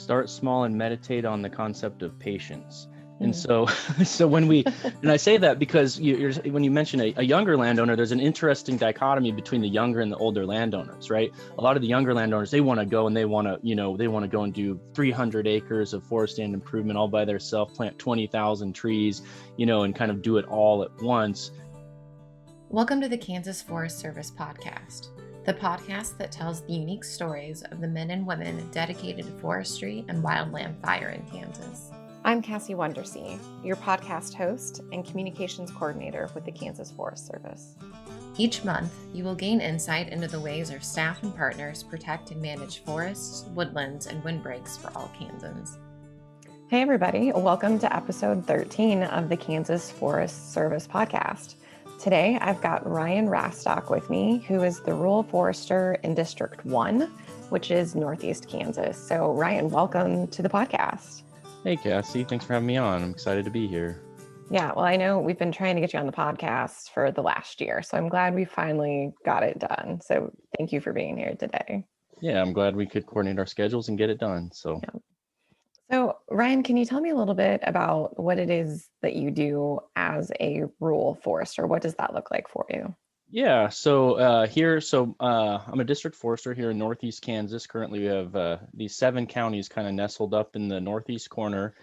start small and meditate on the concept of patience. And Mm. so and I say that because when you mention a younger landowner, there's an interesting dichotomy between the younger and the older landowners, right? A lot of the younger landowners, they want to go and they want to go and do 300 acres of forest land improvement all by themselves, plant 20,000 trees, and kind of do it all at once. Welcome to the Kansas Forest Service podcast, the podcast that tells the unique stories of the men and women dedicated to forestry and wildland fire in Kansas. I'm Cassie Wondersea, your podcast host and communications coordinator with the Kansas Forest Service. Each month, you will gain insight into the ways our staff and partners protect and manage forests, woodlands, and windbreaks for all Kansans. Hey everybody, welcome to episode 13 of the Kansas Forest Service podcast. Today, I've got Ryan Rastok with me, who is the rural forester in District 1, which is Northeast Kansas. So Ryan, welcome to the podcast. Hey, Cassie, thanks for having me on. I'm excited to be here. Yeah, well, I know we've been trying to get you on the podcast for the last year, so I'm glad we finally got it done. So thank you for being here today. Yeah, I'm glad we could coordinate our schedules and get it done. So Ryan, can you tell me a little bit about what it is that you do as a rural forester? What does that look like for you? Yeah, so I'm a district forester here in Northeast Kansas. Currently, we have these 7 counties kind of nestled up in the northeast corner.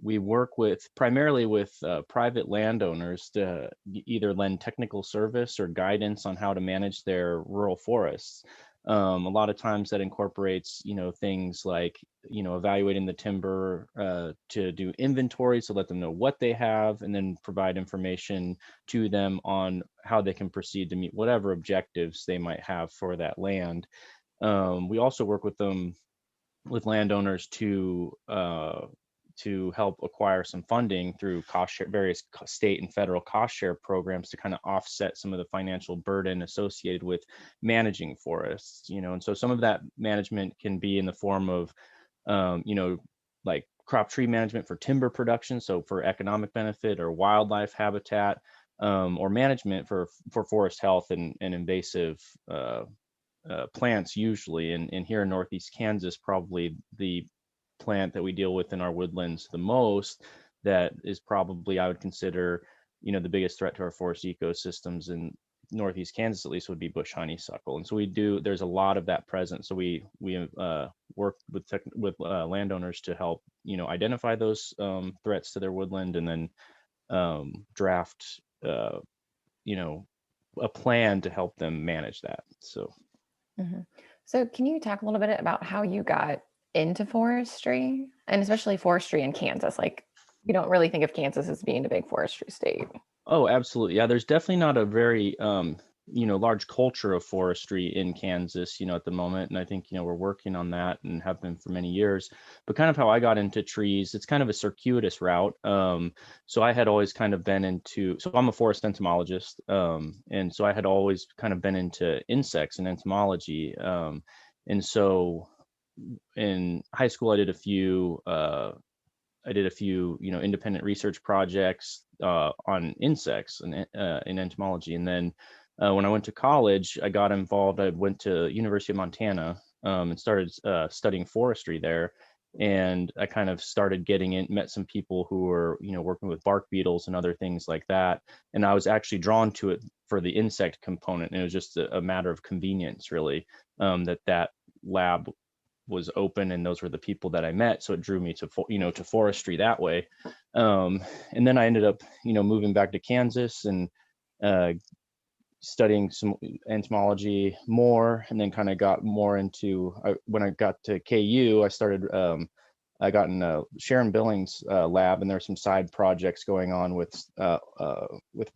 We work primarily with private landowners to either lend technical service or guidance on how to manage their rural forests. A lot of times that incorporates, things like, evaluating the timber to do inventory, so let them know what they have, and then provide information to them on how they can proceed to meet whatever objectives they might have for that land. We also work with landowners to help acquire some funding through various state and federal cost share programs to kind of offset some of the financial burden associated with managing forests, and so some of that management can be in the form of, like crop tree management for timber production, so for economic benefit, or wildlife habitat, or management for forest health and invasive plants usually. And here in Northeast Kansas, probably the plant that we deal with in our woodlands the most, that is probably, I would consider, the biggest threat to our forest ecosystems in Northeast Kansas, at least, would be bush honeysuckle. And so there's a lot of that present. So we work with landowners to help, identify those threats to their woodland, and then draft, a plan to help them manage that. So. Mm-hmm. So can you talk a little bit about how you got into forestry, and especially forestry in Kansas? Like, you don't really think of Kansas as being a big forestry state. Oh, absolutely. Yeah, there's definitely not a very, large culture of forestry in Kansas, at the moment. And I think, we're working on that and have been for many years. But kind of how I got into trees, it's kind of a circuitous route. So I had always kind of been so I'm a forest entomologist. And so I had always kind of been into insects and entomology. And so in high school, I did a few, independent research projects on insects and in entomology. And then when I went to college, I got involved. I went to University of Montana and started studying forestry there. And I kind of started met some people who were, working with bark beetles and other things like that. And I was actually drawn to it for the insect component. And it was just a matter of convenience, really, that lab was open, and those were the people that I met. So it drew me to forestry that way. And then I ended up, moving back to Kansas and studying some entomology more, and then kind of got more into, when I got to KU, I got in Sharon Billings' lab, and there's some side projects going on with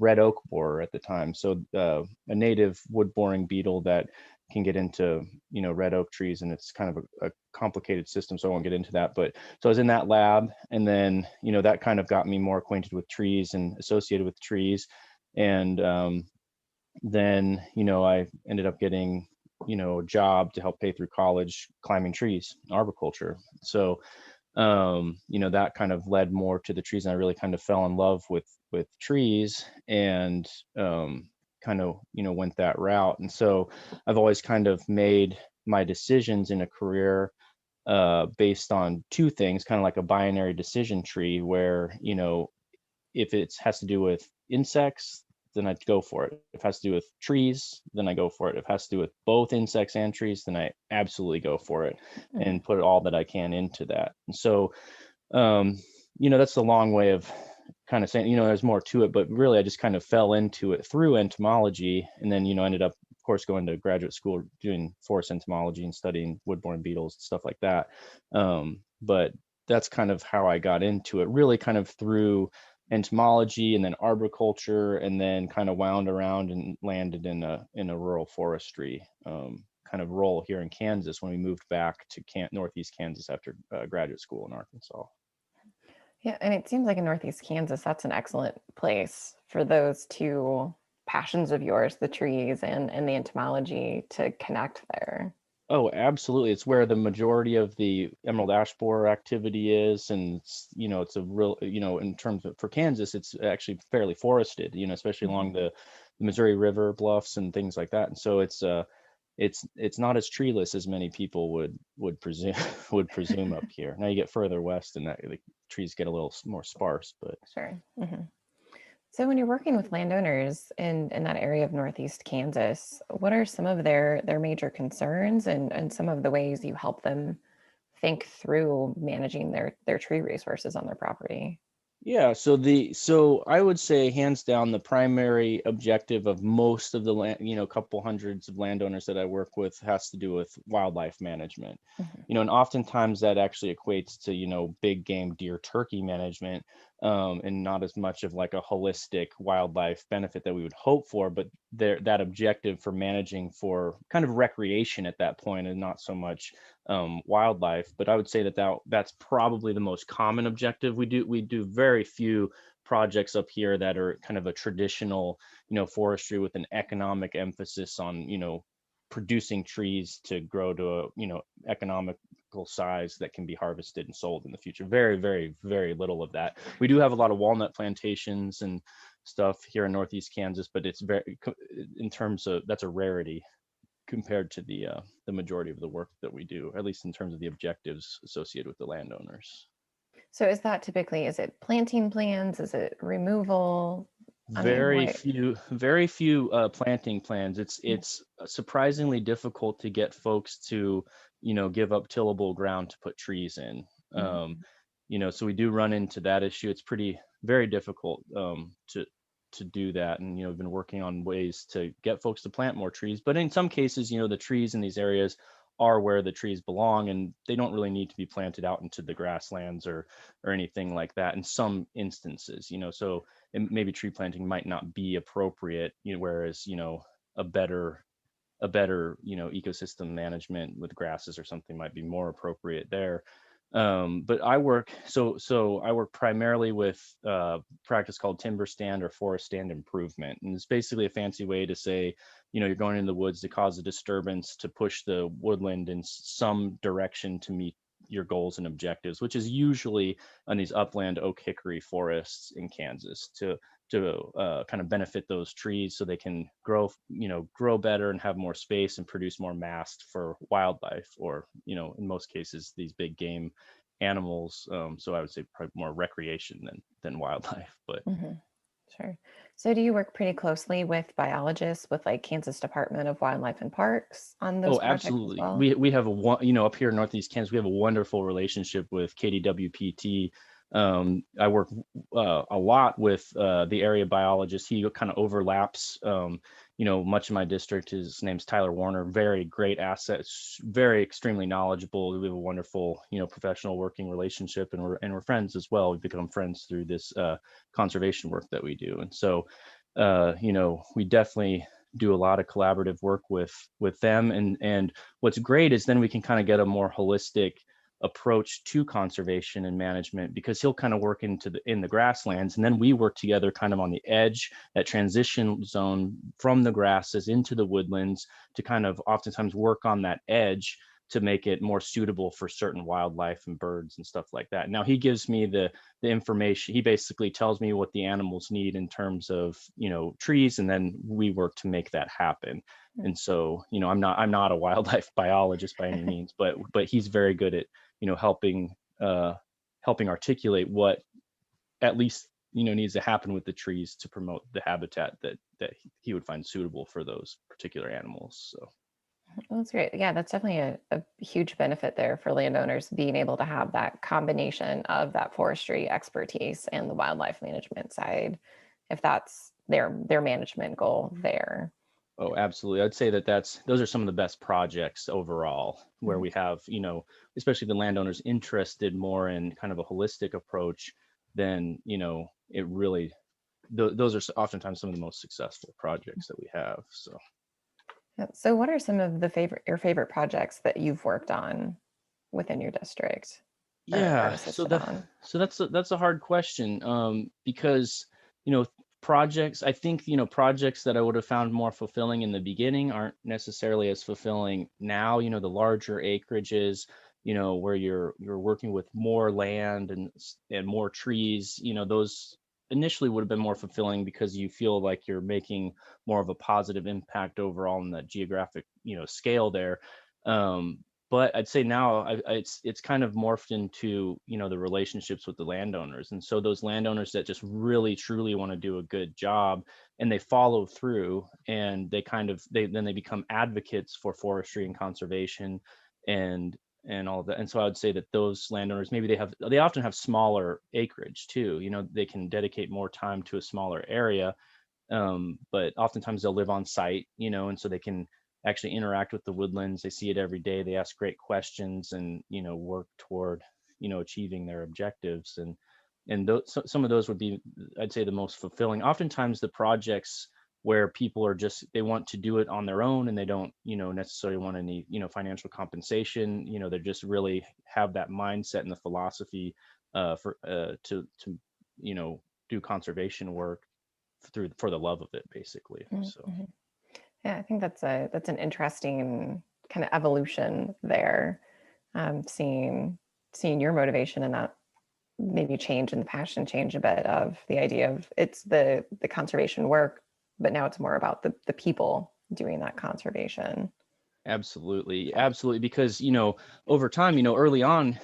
red oak borer at the time. So a native wood boring beetle that can get into, red oak trees, and it's kind of a complicated system, so I won't get into that. But so I was in that lab, and then, that kind of got me more acquainted with trees and associated with trees. And then, I ended up getting, a job to help pay through college climbing trees, arboriculture. So, that kind of led more to the trees, and I really kind of fell in love with trees, and kind of, went that route. And so I've always kind of made my decisions in a career based on two things, kind of like a binary decision tree where, if it has to do with insects, then I'd go for it. If it has to do with trees, then I go for it. If it has to do with both insects and trees, then I absolutely go for it and put all that I can into that. And so, that's the long way of kind of saying, there's more to it, but really I just kind of fell into it through entomology, and then, ended up, of course, going to graduate school doing forest entomology and studying woodborne beetles and stuff like that. But that's kind of how I got into it, really kind of through entomology and then arboriculture, and then kind of wound around and landed in a rural forestry kind of role here in Kansas when we moved back to Northeast Kansas after graduate school in Arkansas. Yeah, and it seems like in Northeast Kansas, that's an excellent place for those two passions of yours, the trees and the entomology, to connect there. Oh, absolutely. It's where the majority of the emerald ash borer activity is. And it's a real, in terms of, for Kansas, it's actually fairly forested, especially along the Missouri River bluffs and things like that. And so it's not as treeless as many people would presume up here. Now you get further west and the trees get a little more sparse, but Sure. Mm-hmm. So when you're working with landowners in that area of Northeast Kansas, what are some of their major concerns and some of the ways you help them think through managing their tree resources on their property? yeah, so I would say hands down the primary objective of most of the land, couple hundreds of landowners that I work with has to do with wildlife management. Mhm. And oftentimes that actually equates to, big game deer turkey management, and not as much of like a holistic wildlife benefit that we would hope for, but that objective for managing for kind of recreation at that point and not so much wildlife. But I would say that's probably the most common objective. We do very few projects up here that are kind of a traditional, forestry with an economic emphasis on, producing trees to grow to a, economical size that can be harvested and sold in the future. Very, very, very little of that. We do have a lot of walnut plantations and stuff here in Northeast Kansas, but it's very, in terms of, that's a rarity compared to the majority of the work that we do, at least in terms of the objectives associated with the landowners. So is it planting plans? Is it removal? I mean, Very few planting plans. It's surprisingly difficult to get folks to, give up tillable ground to put trees in. So we do run into that issue. It's very difficult to do that, and we've been working on ways to get folks to plant more trees. But in some cases, the trees in these areas are where the trees belong, and they don't really need to be planted out into the grasslands or anything like that in some instances. So maybe tree planting might not be appropriate, whereas a better ecosystem management with grasses or something might be more appropriate there. But I work primarily with practice called timber stand or forest stand improvement, and it's basically a fancy way to say, you're going into the woods to cause a disturbance to push the woodland in some direction to meet your goals and objectives, which is usually on these upland oak hickory forests in Kansas to kind of benefit those trees so they can grow better and have more space and produce more mast for wildlife, or in most cases these big game animals. So I would say probably more recreation than wildlife. But Sure. So do you work pretty closely with biologists with like Kansas Department of Wildlife and Parks on those projects as absolutely. well? We have up here in Northeast Kansas, we have a wonderful relationship with KDWPT. I work a lot with the area biologist. He kind of overlaps, much of my district. His name's Tyler Warner. Very great asset, very extremely knowledgeable. We have a wonderful, professional working relationship, and we're friends as well. We've become friends through this conservation work that we do. And so, we definitely do a lot of collaborative work with them. And what's great is then we can kind of get a more holistic approach to conservation and management, because he'll kind of work in the grasslands, and then we work together kind of on the edge, that transition zone from the grasses into the woodlands, to kind of oftentimes work on that edge to make it more suitable for certain wildlife and birds and stuff like that. Now he gives me the information. He basically tells me what the animals need in terms of, trees, and then we work to make that happen. And so, I'm not a wildlife biologist by any means, but he's very good at, helping articulate what at least, needs to happen with the trees to promote the habitat that he would find suitable for those particular animals. So. Well, that's great. Yeah, that's definitely a huge benefit there for landowners, being able to have that combination of that forestry expertise and the wildlife management side, if that's their management goal there. Oh, absolutely. I'd say those are some of the best projects overall, where we have, especially the landowners interested more in kind of a holistic approach, then, it really, those are oftentimes some of the most successful projects that we have. So. So what are some of your favorite projects that you've worked on within your district? Or Yeah, assisted on? so that's a hard question, because projects, I think, projects that I would have found more fulfilling in the beginning aren't necessarily as fulfilling now. The larger acreages, where you're working with more land and more trees, those initially would have been more fulfilling because you feel like you're making more of a positive impact overall in the geographic, scale there. Um, but I'd say now it's kind of morphed into, the relationships with the landowners. And so those landowners that just really truly want to do a good job and they follow through, and then they become advocates for forestry and conservation and all of that. And so I would say that those landowners, maybe they often have smaller acreage too. They can dedicate more time to a smaller area, but oftentimes they'll live on site, and so they can actually interact with the woodlands. They see it every day. They ask great questions and, work toward, achieving their objectives. And some of those would be, I'd say, the most fulfilling. Oftentimes the projects where people are they want to do it on their own and they don't, necessarily want any, financial compensation. They just really have that mindset and the philosophy to do conservation work for the love of it, basically. So. Mm-hmm. Yeah, I think that's an interesting kind of evolution there. Seeing your motivation and that maybe change and the passion change a bit of the idea of it's the conservation work, but now it's more about the people doing that conservation. Absolutely. Because, over time, early on,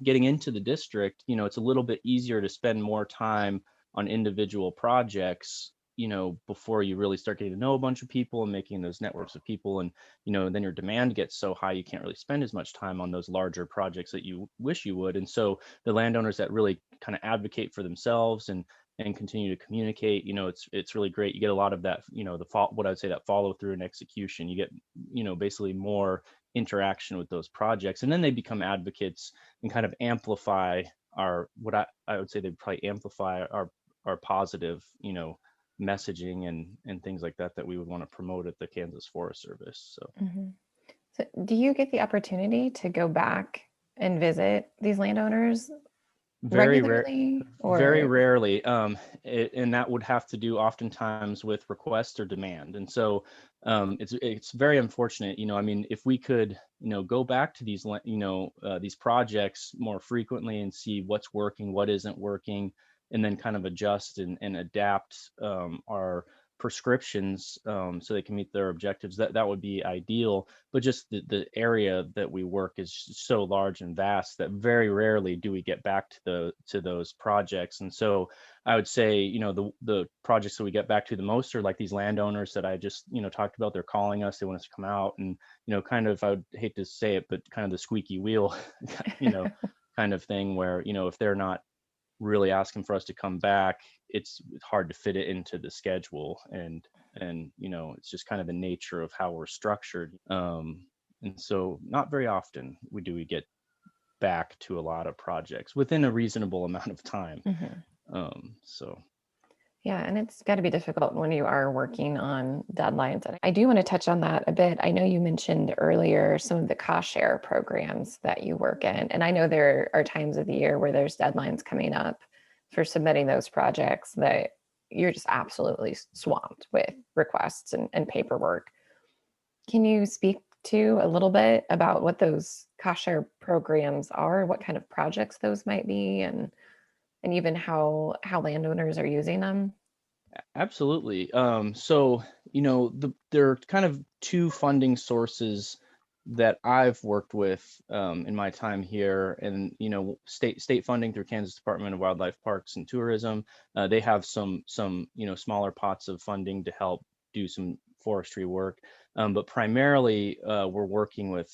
getting into the district, it's a little bit easier to spend more time on individual projects, before you really start getting to know a bunch of people and making those networks of people. And, then your demand gets so high, you can't really spend as much time on those larger projects that you wish you would. And so the landowners that really kind of advocate for themselves and continue to communicate, it's really great. You get a lot of that, what I'd say, that follow through and execution. You get, basically more interaction with those projects, and then they become advocates and kind of amplify what I would say they probably amplify our positive, messaging and things like that we would want to promote at the Kansas Forest Service. So. Mm-hmm. So do you get the opportunity to go back and visit these landowners Very rare, regularly, very or? rarely, and that would have to do oftentimes with request or demand. And so it's very unfortunate. I mean, if we could, go back to these projects more frequently and see what's working, what isn't working, and then kind of adjust and adapt our prescriptions so they can meet their objectives, that would be ideal. But just the area that we work is so large and vast that very rarely do we get back to those projects. And so I would say, the projects that we get back to the most are like these landowners that I just, talked about. They're calling us, they want us to come out, and, kind of, I would hate to say it, but kind of the squeaky wheel, kind of thing where, if they're not really asking for us to come back, it's hard to fit it into the schedule. And it's just kind of the nature of how we're structured. And so not very often we get back to a lot of projects within a reasonable amount of time. So. Yeah, and it's got to be difficult when you are working on deadlines. And I do want to touch on that a bit. I know you mentioned earlier some of the cost share programs that you work in. And I know there are times of the year where there's deadlines coming up for submitting those projects that you're just absolutely swamped with requests and paperwork. Can you speak to a little bit about what those cost share programs are, what kind of projects those might be, and even how landowners are using them? Absolutely. So, there are kind of two funding sources that I've worked with in my time here, and state funding through Kansas Department of Wildlife Parks and Tourism. They have some smaller pots of funding to help do some forestry work, but primarily we're working with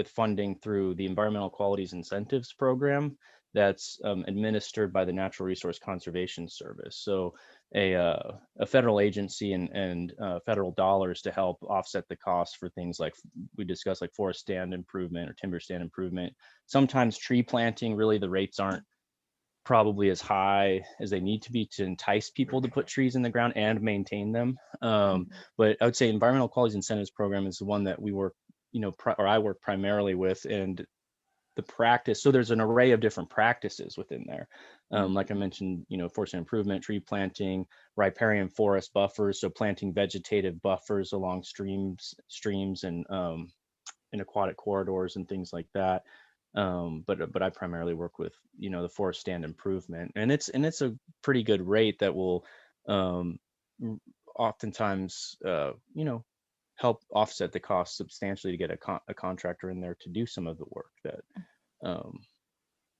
funding through the Environmental Qualities Incentives Program that's administered by the Natural Resource Conservation Service. So a federal agency and federal dollars to help offset the costs for things like we discussed, like forest stand improvement or timber stand improvement. Sometimes tree planting, really the rates aren't probably as high as they need to be to entice people to put trees in the ground and maintain them. But I would say Environmental Qualities Incentives Program is the one that we work, or I work primarily with, and the practice. So there's an array of different practices within there. Like I mentioned, forest improvement, tree planting, riparian forest buffers, so planting vegetative buffers along streams and in aquatic corridors and things like that. But I primarily work with the forest stand improvement, and it's a pretty good rate that will oftentimes help offset the cost substantially to get a contractor in there to do some of the work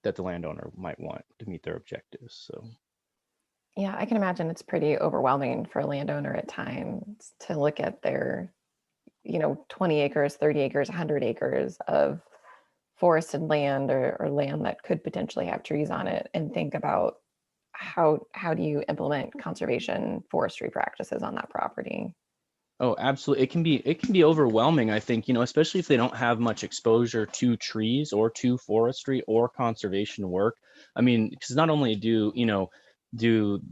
that the landowner might want to meet their objectives. So Yeah, I can imagine it's pretty overwhelming for a landowner at times to look at their 20 acres, 30 acres, 100 acres of forested land, or land that could potentially have trees on it, and think about how do you implement conservation forestry practices on that property. oh, absolutely. It can be overwhelming, I think, especially if they don't have much exposure to trees or to forestry or conservation work. I mean, because not only do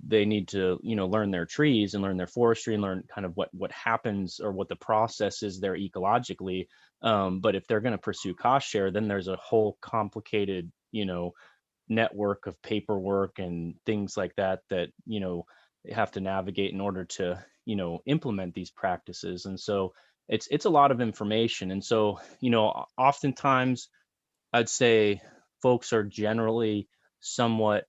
they need to, learn their trees and learn their forestry and learn kind of what happens or what the process is there ecologically. But if they're going to pursue cost share, then there's a whole complicated, network of paperwork and things like that they have to navigate in order to implement these practices. And so it's a lot of information. And so oftentimes I'd say folks are generally somewhat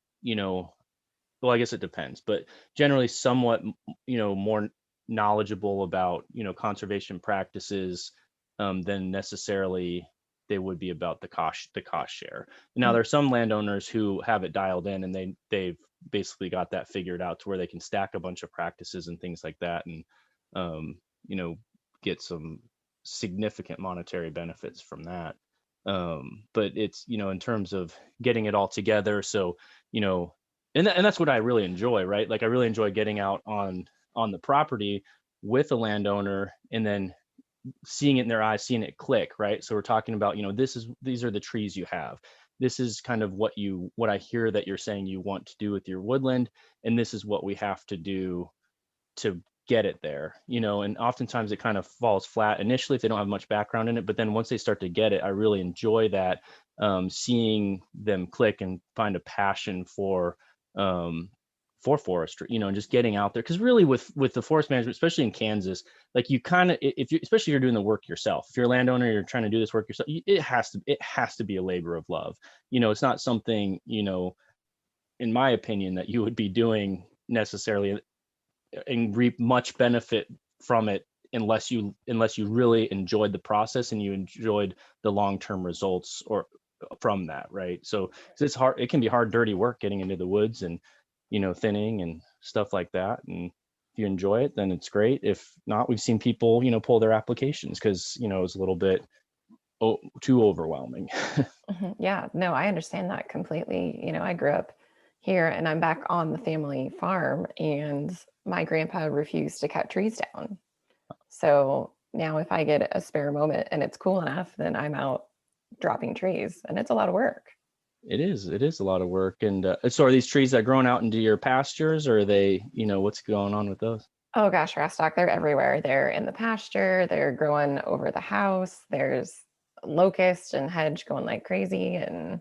well, I guess it depends, but generally somewhat more knowledgeable about conservation practices than necessarily they would be about the cost share. Now there are some landowners who have it dialed in, and they've basically got that figured out to where they can stack a bunch of practices and things like that, and um, get some significant monetary benefits from that. But it's in terms of getting it all together. So you know and that's what I really enjoy, right? Like I really enjoy getting out on the property with a landowner and then seeing it in their eyes, seeing it click, right? So we're talking about, these are the trees you have. This is kind of what I hear that you're saying you want to do with your woodland, and this is what we have to do to get it there, and oftentimes it kind of falls flat initially if they don't have much background in it, but then once they start to get it, I really enjoy that, seeing them click and find a passion um, for forestry, and just getting out there. Because really with the forest management, especially in Kansas, like you kind of, if you, especially if you're doing the work yourself, if you're a landowner, you're trying to do this work yourself, it has to be a labor of love. It's not something, in my opinion, that you would be doing necessarily and reap much benefit from it unless you really enjoyed the process and you enjoyed the long-term results or from that, right? So 'cause it's hard, it can be hard, dirty work getting into the woods and thinning and stuff like that. And if you enjoy it, then it's great. If not, we've seen people pull their applications because it's a little bit too overwhelming. Yeah, no, I understand that completely. I grew up here, and I'm back on the family farm, and my grandpa refused to cut trees down. So now if I get a spare moment and it's cool enough, then I'm out dropping trees, and it's a lot of work. It is a lot of work. And so are these trees that grown out into your pastures, or are they, what's going on with those? Oh gosh, Rastok, they're everywhere. They're in the pasture, they're growing over the house. There's locust and hedge going like crazy, and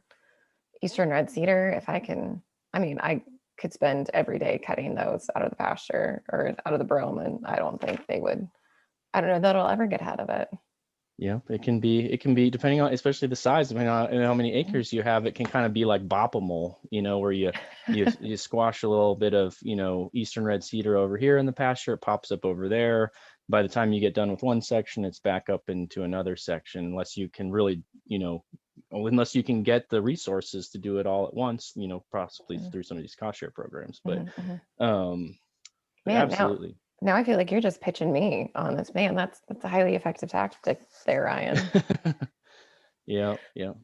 eastern red cedar. If I can, I mean, I could spend every day cutting those out of the pasture or out of the brome, and I don't think they would, I don't know that I'll ever get ahead of it. Yeah, it can be depending on, especially the size, depending on how many acres you have, it can kind of be like bop-a-mole, where you squash a little bit of, eastern red cedar over here in the pasture, it pops up over there. By the time you get done with one section, it's back up into another section, unless you can really, unless you can get the resources to do it all at once, possibly through some of these cost share programs. But Man, absolutely. now I feel like you're just pitching me on this. Man, that's a highly effective tactic there, Ryan. Yeah.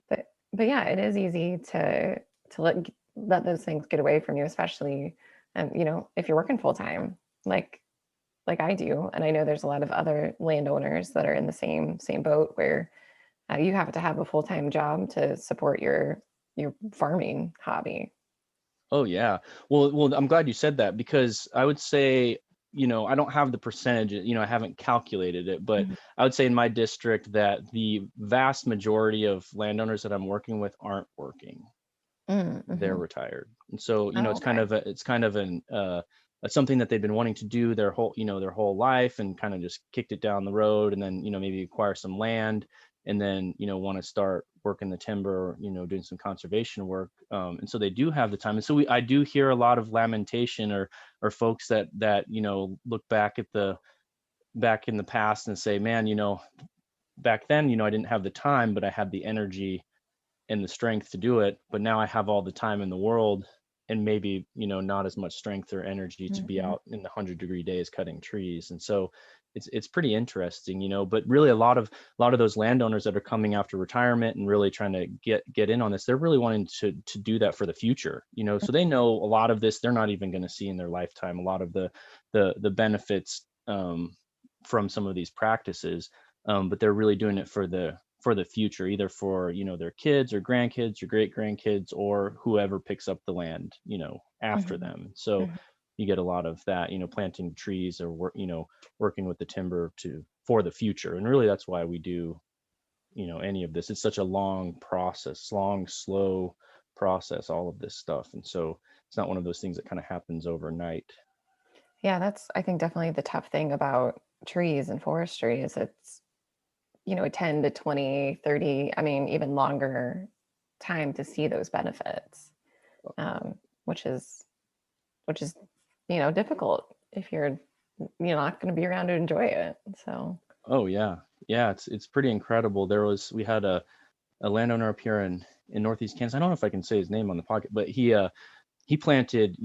But yeah, it is easy to let those things get away from you, especially if you're working full time, like I do. And I know there's a lot of other landowners that are in the same boat where you have to have a full-time job to support your farming hobby. Oh yeah. Well, I'm glad you said that, because I would say, I don't have the percentage, I haven't calculated it, but I would say in my district that the vast majority of landowners that I'm working with aren't working. They're retired. And so, it's kind of something that they've been wanting to do their whole life, and kind of just kicked it down the road, and then, maybe acquire some land, and then, want to start working the timber, doing some conservation work. And so they do have the time. And so I do hear a lot of lamentation, or folks that look back in the past and say, man, back then, I didn't have the time, but I had the energy and the strength to do it. But now I have all the time in the world, and maybe, not as much strength or energy to be out in the 100-degree days cutting trees. And so it's pretty interesting, but really a lot of those landowners that are coming after retirement and really trying to get in on this, they're really wanting to do that for the future, so they know a lot of this they're not even going to see in their lifetime, a lot of the benefits from some of these practices, but they're really doing it for the future, either for their kids or grandkids or great grandkids, or whoever picks up the land after them. So you get a lot of that, planting trees, or working with the timber for the future. And really that's why we do any of this. It's such a long, slow process, all of this stuff. And so it's not one of those things that kind of happens overnight. Yeah, that's, I think, definitely the tough thing about trees and forestry is it's a 10 to 20, 30, I mean, even longer time to see those benefits, which is difficult if you're not going to be around to enjoy it. So oh yeah, it's pretty incredible. We had a landowner up here in Northeast Kansas. I don't know if I can say his name on the podcast, but he planted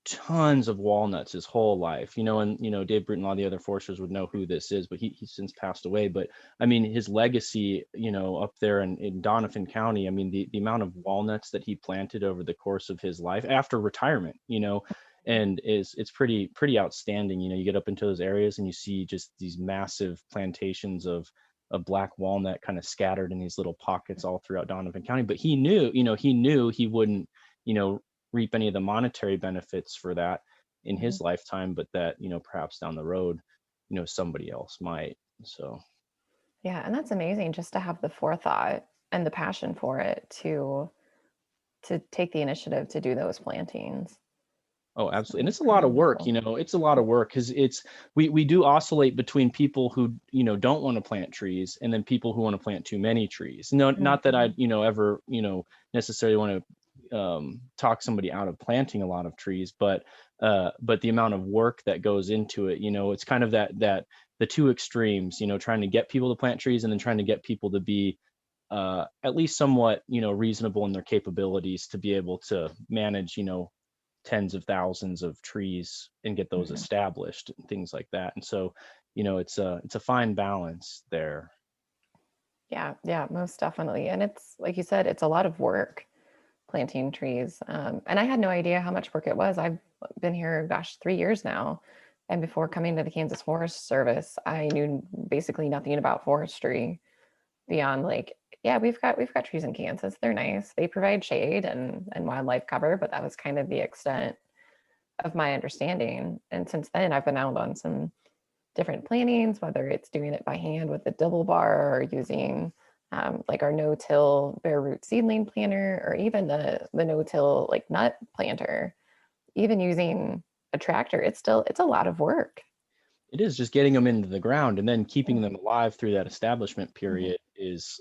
tons of walnuts his whole life, and Dave Bruton and all the other foresters would know who this is, but he's since passed away. But I mean, his legacy, up there in Donovan County, I mean, the amount of walnuts that he planted over the course of his life after retirement, and it's pretty outstanding. You get up into those areas and you see just these massive plantations of black walnut kind of scattered in these little pockets all throughout Donovan County. But he knew he wouldn't, reap any of the monetary benefits for that in his lifetime, but that, perhaps down the road, somebody else might. So yeah, and that's amazing, just to have the forethought and the passion for it to take the initiative to do those plantings. oh, absolutely. And it's a lot of work, it's a lot of work, because we do oscillate between people who, don't want to plant trees, and then people who want to plant too many trees. No, not that I, ever, necessarily want to talk somebody out of planting a lot of trees, but the amount of work that goes into it, it's kind of that the two extremes, trying to get people to plant trees, and then trying to get people to be at least somewhat, reasonable in their capabilities to be able to manage, tens of thousands of trees and get those established and things like that. And so, it's a fine balance there. Yeah, most definitely. And it's like you said, it's a lot of work planting trees. And I had no idea how much work it was. I've been here, 3 years now. And before coming to the Kansas Forest Service, I knew basically nothing about forestry beyond we've got trees in Kansas. They're nice. They provide shade and wildlife cover, but that was kind of the extent of my understanding. And since then, I've been out on some different plantings, whether it's doing it by hand with a double bar, or using our no-till bare root seedling planter, or even the no-till nut planter, even using a tractor. It's a lot of work. It is just getting them into the ground and then keeping them alive through that establishment period is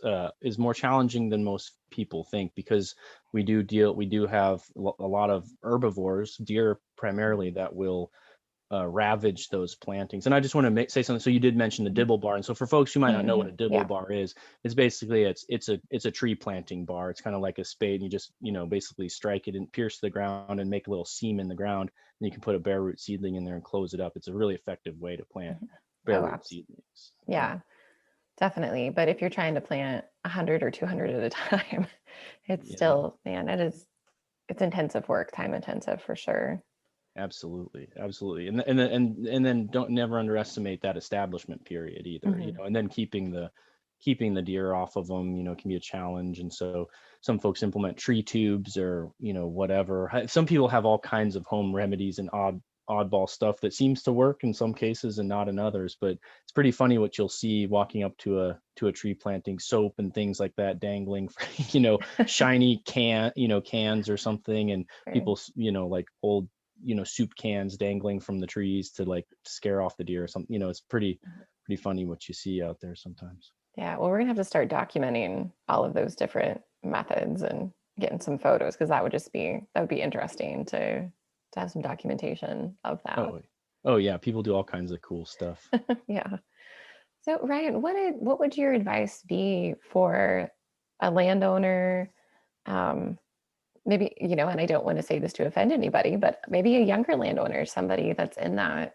more challenging than most people think, because we do have a lot of herbivores, deer primarily, that will ravage those plantings. And I just want to say something. So you did mention the dibble bar, and so for folks who might not know what a dibble Yeah. bar is, it's basically it's a tree planting bar. It's kind of like a spade, and you just basically strike it and pierce the ground and make a little seam in the ground, and you can put a bare root seedling in there and close it up. It's a really effective way to plant bare root seedlings. Yeah, definitely. But if you're trying to plant 100 or 200 at a time, it's still, man, it's intensive work, time intensive for sure. Absolutely. And then don't never underestimate that establishment period either. And then keeping the deer off of them, can be a challenge. And so some folks implement tree tubes or whatever. Some people have all kinds of home remedies and oddball stuff that seems to work in some cases and not in others. But it's pretty funny what you'll see walking up to a tree planting, soap and things like that dangling, shiny cans or something, and people like old soup cans dangling from the trees to like scare off the deer or something. It's pretty funny what you see out there sometimes. Yeah, well, we're gonna have to start documenting all of those different methods and getting some photos, because that would be interesting to have some documentation of that. Oh yeah, people do all kinds of cool stuff. Yeah. So Ryan, what would your advice be for a landowner? Maybe, and I don't want to say this to offend anybody, but maybe a younger landowner, somebody that's in that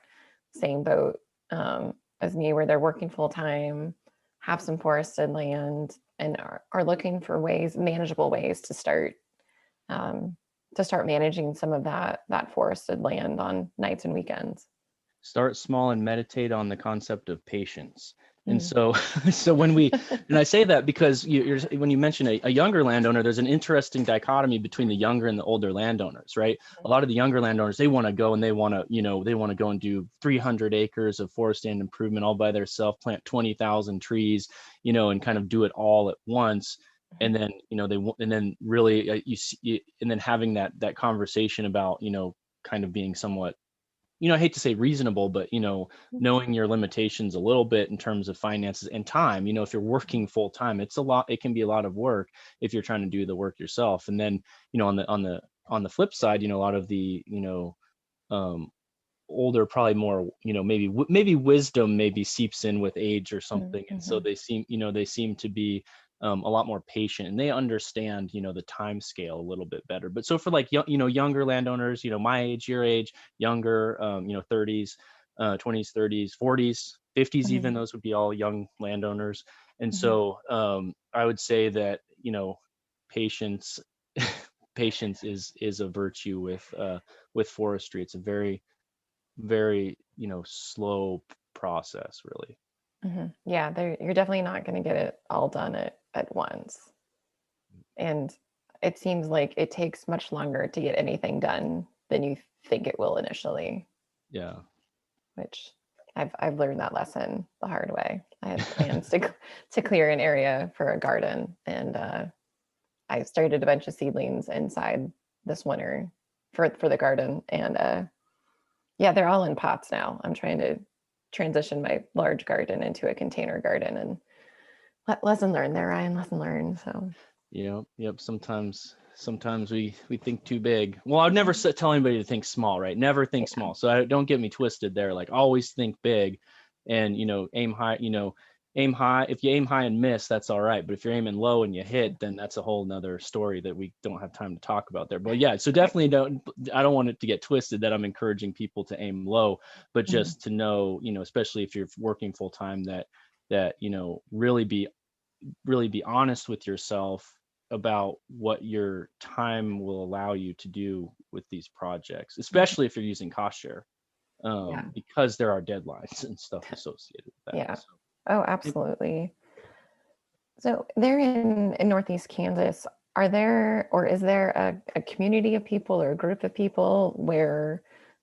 same boat as me, where they're working full time, have some forested land, and are looking for manageable ways to start managing some of that forested land on nights and weekends. Start small and meditate on the concept of patience. And so and I say that because when you mention a younger landowner, there's an interesting dichotomy between the younger and the older landowners, right? A lot of the younger landowners, they want to go and they want to go and do 300 acres of forest land improvement all by themselves, plant 20,000 trees, and kind of do it all at once. And then, and then really and then having that conversation about, kind of being somewhat, I hate to say reasonable, but, knowing your limitations a little bit in terms of finances and time. If you're working full time, it can be a lot of work if you're trying to do the work yourself. And then, on the flip side, a lot of the, older, probably more, maybe wisdom maybe seeps in with age or something. And so they seem to be a lot more patient, and they understand, the time scale a little bit better. But so for like, younger landowners, my age, your age, younger, 30s, 20s, 30s, 40s, 50s, even, those would be all young landowners. And so I would say that, patience, patience is a virtue with forestry. It's a very, very, slow process, really. Yeah, you're definitely not going to get it all done at once. And it seems like it takes much longer to get anything done than you think it will initially. Yeah. Which I've learned that lesson the hard way. I had plans to clear an area for a garden, and I started a bunch of seedlings inside this winter for the garden. And yeah, they're all in pots now. I'm trying to transition my large garden into a container garden, and lesson learned there, Ryan. Lesson learned. So yep. Sometimes we think too big. Well, I'd never tell anybody to think small, right? Never think small. So don't get me twisted there. Like, always think big, and aim high. Aim high. If you aim high and miss, that's all right. But if you're aiming low and you hit, then that's a whole nother story that we don't have time to talk about there. But yeah, so definitely I don't want it to get twisted that I'm encouraging people to aim low, but just to know, especially if you're working full time, that really be honest with yourself about what your time will allow you to do with these projects, especially if you're using cost share, because there are deadlines and stuff associated with that. Yeah. Oh, absolutely. So there in Northeast Kansas, are there, or is there a community of people or a group of people where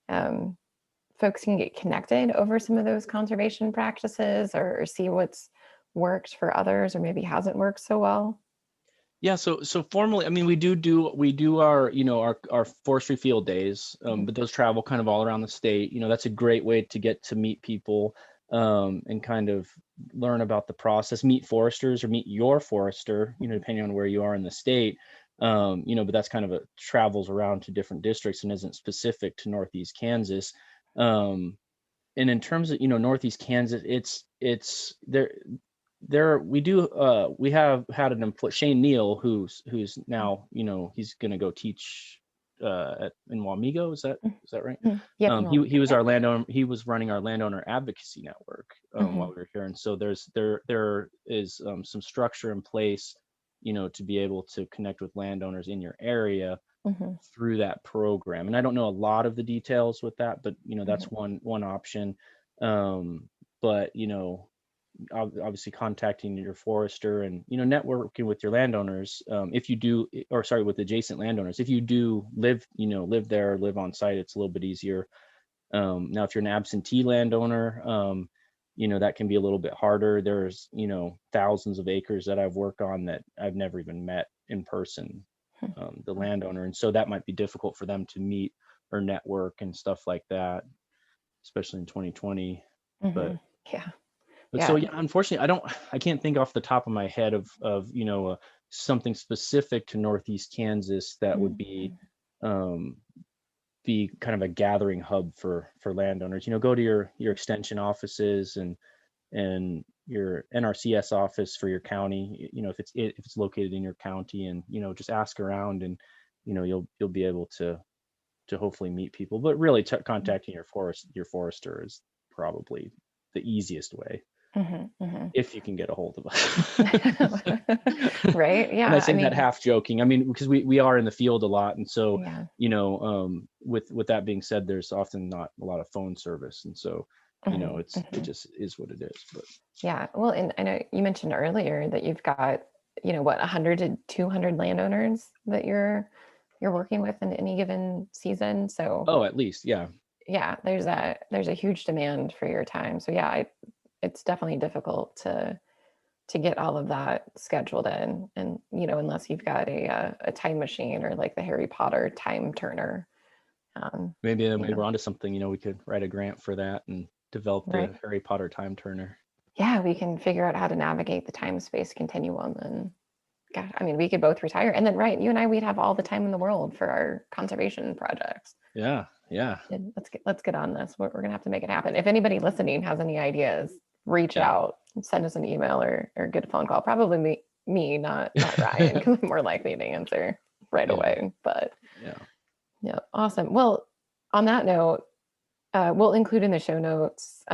folks can get connected over some of those conservation practices, or see what's worked for others or maybe hasn't worked so well? Yeah, so formally, I mean, we do our, our forestry field days, but those travel kind of all around the state. That's a great way to get to meet people, and kind of learn about the process, meet foresters or meet your forester, depending on where you are in the state. But that's kind of travels around to different districts and isn't specific to Northeast Kansas. And in terms of, Northeast Kansas, it's we have had an employee, Shane Neal, who's now, he's going to go teach in Wamego. Is that right? Yep. He was our landowner. He was running our landowner advocacy network while we were here. And so there is some structure in place, to be able to connect with landowners in your area through that program. And I don't know a lot of the details with that, but that's one option. But obviously contacting your forester and networking with your landowners, with adjacent landowners, if you do live there, live on site, it's a little bit easier. Now if you're an absentee landowner, that can be a little bit harder. There's thousands of acres that I've worked on that I've never even met in person, the landowner, and so that might be difficult for them to meet or network and stuff like that, especially in 2020. But so yeah, unfortunately, I can't think off the top of my head of something specific to Northeast Kansas that would be kind of a gathering hub for landowners. Go to your extension offices and your NRCS office for your county. If it's located in your county, and just ask around, and you'll be able to hopefully meet people. But really, contacting your forester is probably the easiest way. If you can get a hold of us. Right. Yeah. And I say that half joking. I mean, because we are in the field a lot. And so, with that being said, there's often not a lot of phone service. And so, it just is what it is. But yeah. Well, and I know you mentioned earlier that you've got, 100 to 200 landowners that you're working with in any given season. So at least, yeah. Yeah, there's a huge demand for your time. So yeah, it's definitely difficult to get all of that scheduled in, and unless you've got a time machine or like the Harry Potter time turner. Maybe we're onto something. We could write a grant for that and develop the Harry Potter time turner. Yeah, we can figure out how to navigate the time-space continuum, and gosh, I mean, we could both retire, and then you and I, we'd have all the time in the world for our conservation projects. Yeah. Let's get on this. We're gonna have to make it happen. If anybody listening has any ideas, reach out, send us an email or get a phone call. Probably me, not Ryan, because I'm more likely to answer right away. But yeah, awesome. Well, on that note, we'll include in the show notes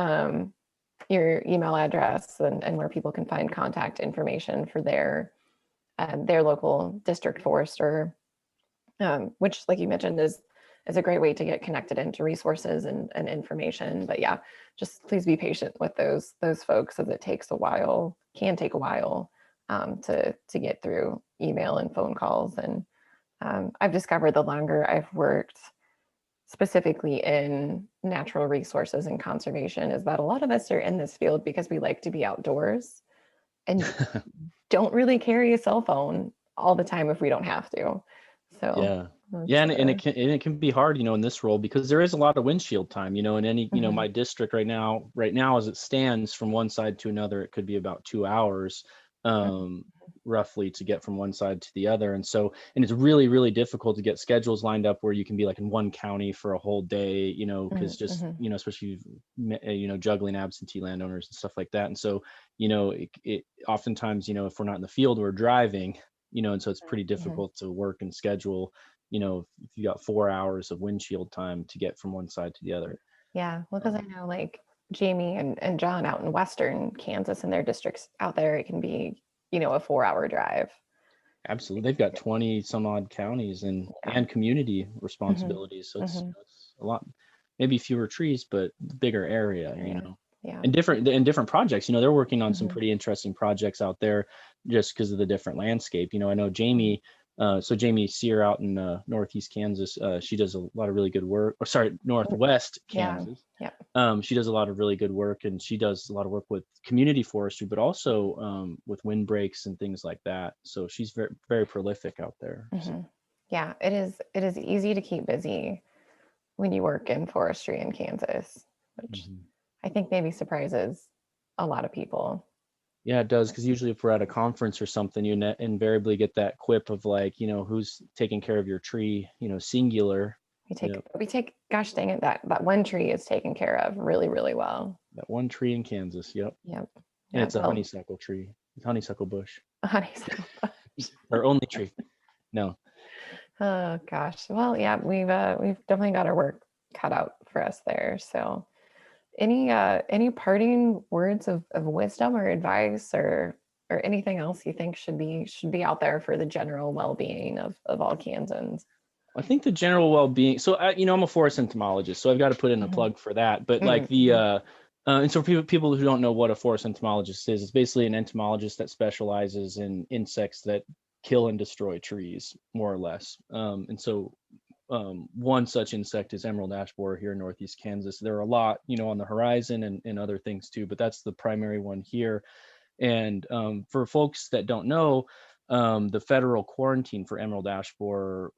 your email address and where people can find contact information for their local district forester, which, like you mentioned, is a great way to get connected into resources and information. But yeah, just please be patient with those folks, as it can take a while to get through email and phone calls. And I've discovered the longer I've worked specifically in natural resources and conservation is that a lot of us are in this field because we like to be outdoors and don't really carry a cell phone all the time if we don't have to. So and it can be hard, in this role, because there is a lot of windshield time, in any, my district right now as it stands, from one side to another, it could be about 2 hours roughly to get from one side to the other. And it's really, really difficult to get schedules lined up where you can be like in one county for a whole day, because especially, juggling absentee landowners and stuff like that. And so, it oftentimes, if we're not in the field, we're driving, and so it's pretty difficult to work and schedule, if you got 4 hours of windshield time to get from one side to the other. Yeah. Well, because I know like Jamie and John out in Western Kansas and their districts out there, it can be, a 4-hour drive. Absolutely. They've got 20 some odd counties and community responsibilities. So it's a lot, maybe fewer trees, but bigger area, Yeah. And different projects, they're working on some pretty interesting projects out there just because of the different landscape. I know Jamie So Jamie Sear out in Northeast Kansas, she does a lot of really good work. Or sorry, Northwest Kansas. Yeah. She does a lot of really good work, and she does a lot of work with community forestry, but also with windbreaks and things like that. So she's very, very prolific out there. Mm-hmm. Yeah, it is. It is easy to keep busy when you work in forestry in Kansas, which I think maybe surprises a lot of people. Yeah, it does. Because usually if we're at a conference or something, you invariably get that quip of like, who's taking care of your tree, singular. We take, gosh dang it, that one tree is taken care of really, really well. That one tree in Kansas. Yep. Yep. And it's a honeysuckle tree. It's honeysuckle bush. A honeysuckle bush. Our only tree. No. Oh gosh. Well, yeah, we've definitely got our work cut out for us there. So any parting words of wisdom or advice or anything else you think should be out there for the general well-being of all Kansans? I think the general well-being. So I'm a forest entomologist, so I've got to put in a plug for that. But like and so for people who don't know what a forest entomologist is, it's basically an entomologist that specializes in insects that kill and destroy trees, more or less. And so one such insect is emerald ash borer here in Northeast Kansas. There are a lot, on the horizon and other things too, but that's the primary one here. And for folks that don't know, the federal quarantine for emerald ash borer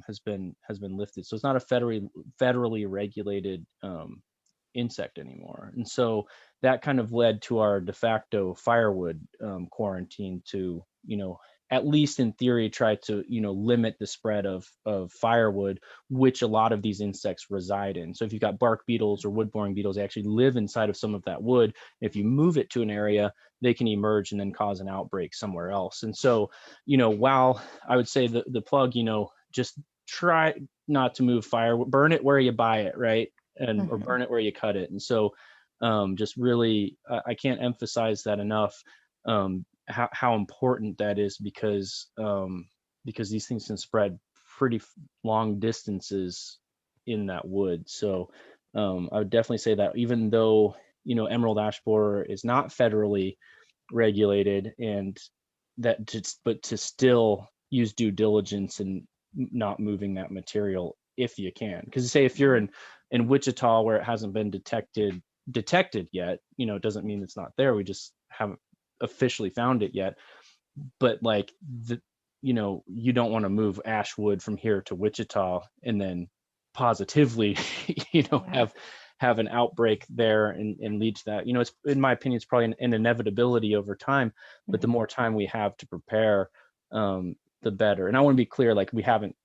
has been lifted. So it's not a federally regulated insect anymore. And so that kind of led to our de facto firewood quarantine to, at least in theory, try to, limit the spread of firewood, which a lot of these insects reside in. So if you've got bark beetles or wood boring beetles, they actually live inside of some of that wood. If you move it to an area, they can emerge and then cause an outbreak somewhere else. And so, while I would say the plug, just try not to move firewood, burn it where you buy it, right? And or burn it where you cut it. And so just really, I can't emphasize that enough. How important that is, because these things can spread pretty long distances in that wood. So I would definitely say that even though emerald ash borer is not federally regulated, and but to still use due diligence and not moving that material if you can. Because say if you're in Wichita where it hasn't been detected yet, it doesn't mean it's not there. We just haven't officially found it yet. But like you don't want to move ash wood from here to Wichita and then positively have an outbreak there and lead to that. It's, in my opinion, it's probably an inevitability over time, but the more time we have to prepare, the better. And I want to be clear, like, we haven't,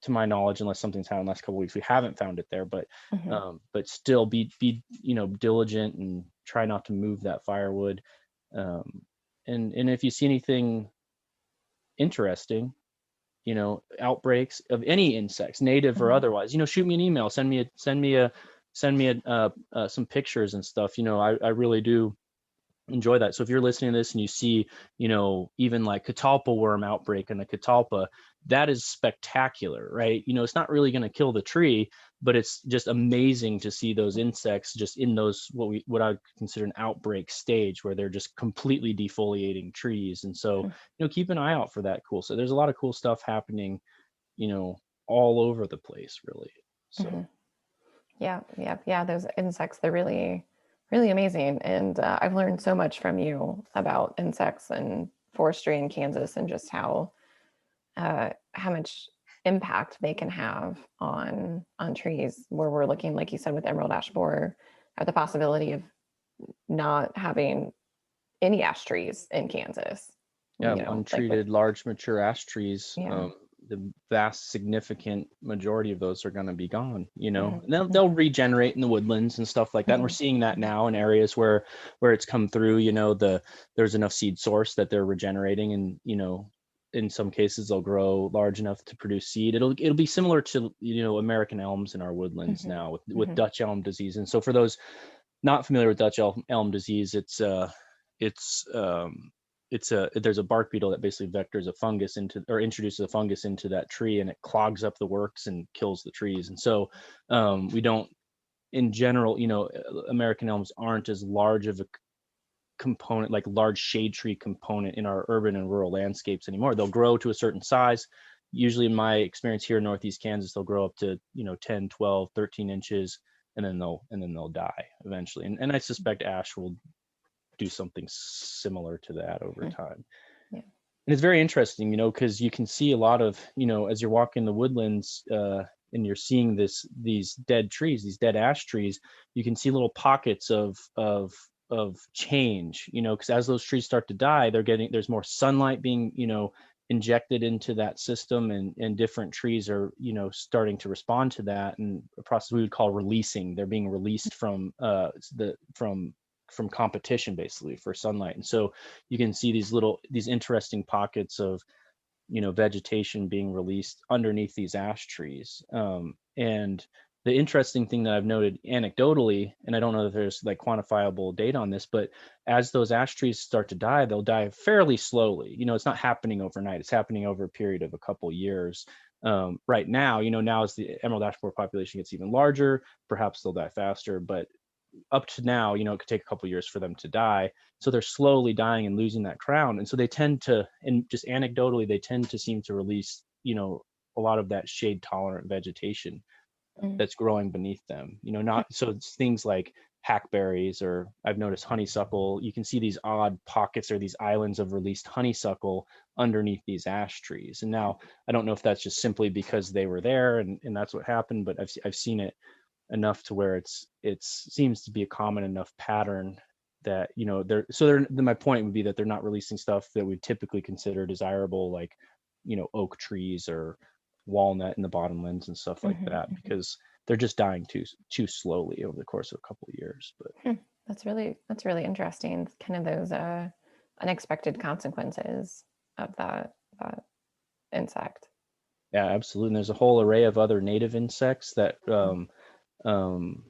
to my knowledge, unless something's happened in the last couple of weeks, we haven't found it there, but still be diligent and try not to move that firewood. And if you see anything interesting, outbreaks of any insects, native or otherwise, shoot me an email, send me some pictures and stuff. I really do enjoy that. So if you're listening to this and you see, even like catalpa worm outbreak in the catalpa, that is spectacular, right? It's not really going to kill the tree, but it's just amazing to see those insects just in those, what I would consider an outbreak stage, where they're just completely defoliating trees. And so, keep an eye out for that. Cool. So there's a lot of cool stuff happening, all over the place, really. So yeah, those insects, they're really, really amazing. And I've learned so much from you about insects and forestry in Kansas, and just how much impact they can have on trees, where we're looking, like you said, with emerald ash borer, at the possibility of not having any ash trees in Kansas. Untreated, large mature ash trees. The vast significant majority of those are going to be gone, and they'll regenerate in the woodlands and stuff like that. And we're seeing that now in areas where it's come through, there's enough seed source that they're regenerating, and in some cases they'll grow large enough to produce seed. It'll be similar to American elms in our woodlands now with Dutch elm disease. And so for those not familiar with Dutch elm disease, there's a bark beetle that basically vectors a fungus introduces a fungus into that tree, and it clogs up the works and kills the trees. And so we don't, in general, American elms aren't as large of component, like large shade tree component in our urban and rural landscapes anymore. They'll grow to a certain size. Usually in my experience here in Northeast Kansas, they'll grow up to, 10, 12, 13 inches, and then they'll die eventually. And I suspect ash will do something similar to that over time. Yeah. And it's very interesting, because you can see a lot of, as you're walking the woodlands, and you're seeing these dead trees, these dead ash trees, you can see little pockets of change, because as those trees start to die, there's more sunlight being, injected into that system, and different trees are, starting to respond to that, and a process we would call releasing. They're being released from competition, basically, for sunlight. And so you can see these interesting pockets of, vegetation being released underneath these ash trees. And the interesting thing that I've noted anecdotally, and I don't know if there's like quantifiable data on this, but as those ash trees start to die, they'll die fairly slowly. It's not happening overnight. It's happening over a period of a couple years. Right now, now as the emerald ash borer population gets even larger, perhaps they'll die faster, but up to now, it could take a couple years for them to die. So they're slowly dying and losing that crown. And so they tend to, and just anecdotally, they tend to seem to release, a lot of that shade tolerant vegetation that's growing beneath them. Not so it's things like hackberries, or I've noticed honeysuckle. You can see these odd pockets or these islands of released honeysuckle underneath these ash trees. And now I don't know if that's just simply because they were there and that's what happened, but I've seen it enough to where it seems to be a common enough pattern that my point would be that they're not releasing stuff that we typically consider desirable, like oak trees or walnut in the bottomlands and stuff like that, because they're just dying too slowly over the course of a couple of years. But that's really interesting, kind of those unexpected consequences of that insect. Yeah, absolutely. And there's a whole array of other native insects that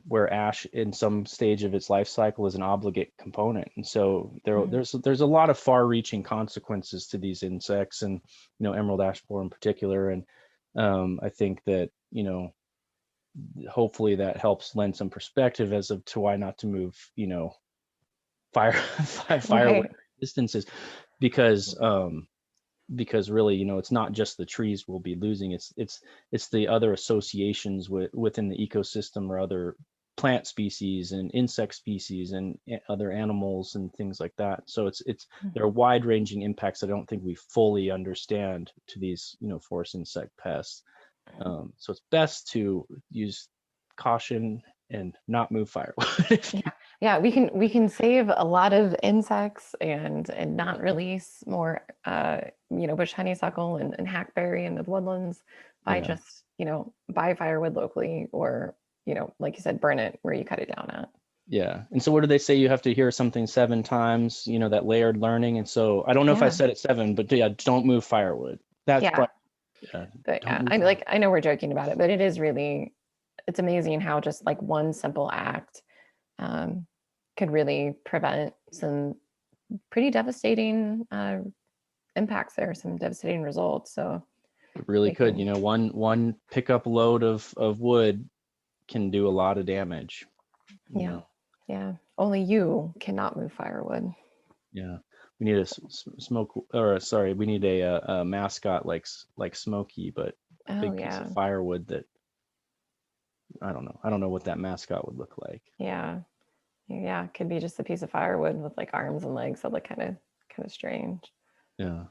where ash in some stage of its life cycle is an obligate component. And so there's a lot of far-reaching consequences to these insects, and emerald ash borer in particular. And I think that hopefully that helps lend some perspective as to why not to move firewood distances, because really, it's not just the trees we'll be losing. It's the other associations within the ecosystem, or other plant species and insect species and other animals and things like that. So there are wide-ranging impacts I don't think we fully understand to these, forest insect pests. So it's best to use caution and not move firewood. Yeah, we can save a lot of insects and not release more bush honeysuckle and hackberry in the woodlands by just buy firewood locally, or like you said, burn it where you cut it down at. Yeah. And so what do they say? You have to hear something 7 times, that layered learning. And so I don't know if I said it 7, but don't move firewood. That's but I know we're joking about it, but it is really, it's amazing how just like one simple act could really prevent some pretty devastating impacts there, some devastating results. So it really could, one pickup load of wood can do a lot of damage. Yeah. Only you cannot move firewood. Yeah. We need we need a mascot like Smokey, but a big piece of firewood that I don't know what that mascot would look like. Yeah. It could be just a piece of firewood with like arms and legs that look kind of strange. Yeah.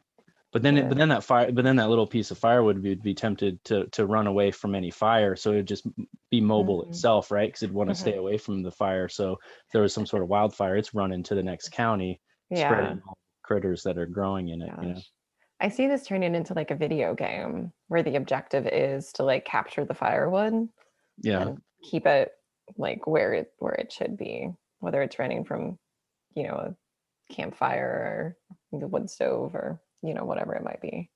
But then that little piece of firewood would be tempted to run away from any fire, so it'd just be mobile itself, right? Because it'd want to stay away from the fire. So if there was some sort of wildfire, it's running to the next county, spreading all the critters that are growing in it. I see this turning into like a video game where the objective is to like capture the firewood, and keep it like where it should be, whether it's running from a campfire or the wood stove, or whatever it might be.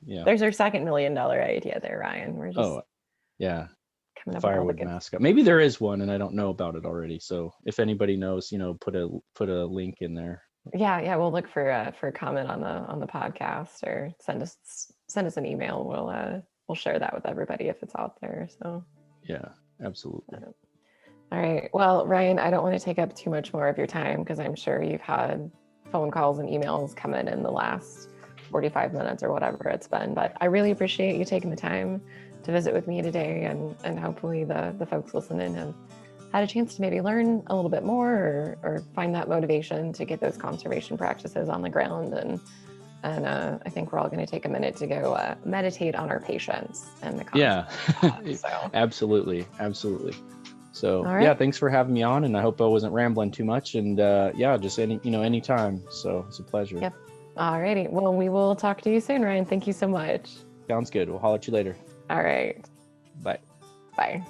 There's our $2 million idea there, Ryan. We're just coming up firewood with mascot. Maybe there is one and I don't know about it already. So if anybody knows, put a link in there. Yeah, we'll look for a comment on the podcast, or send us an email. We'll share that with everybody if it's out there. So yeah, absolutely. All right. Well, Ryan, I don't want to take up too much more of your time because I'm sure you've had phone calls and emails come in the last 45 minutes or whatever it's been. But I really appreciate you taking the time to visit with me today, and hopefully the folks listening have had a chance to maybe learn a little bit more or find that motivation to get those conservation practices on the ground. And I think we're all going to take a minute to go meditate on our patience and the concept. So. Absolutely. So All right. yeah, thanks for having me on, and I hope I wasn't rambling too much. And yeah, just anytime. So it's a pleasure. Yep. All righty. Well, we will talk to you soon, Ryan. Thank you so much. Sounds good. We'll holler at you later. All right. Bye. Bye.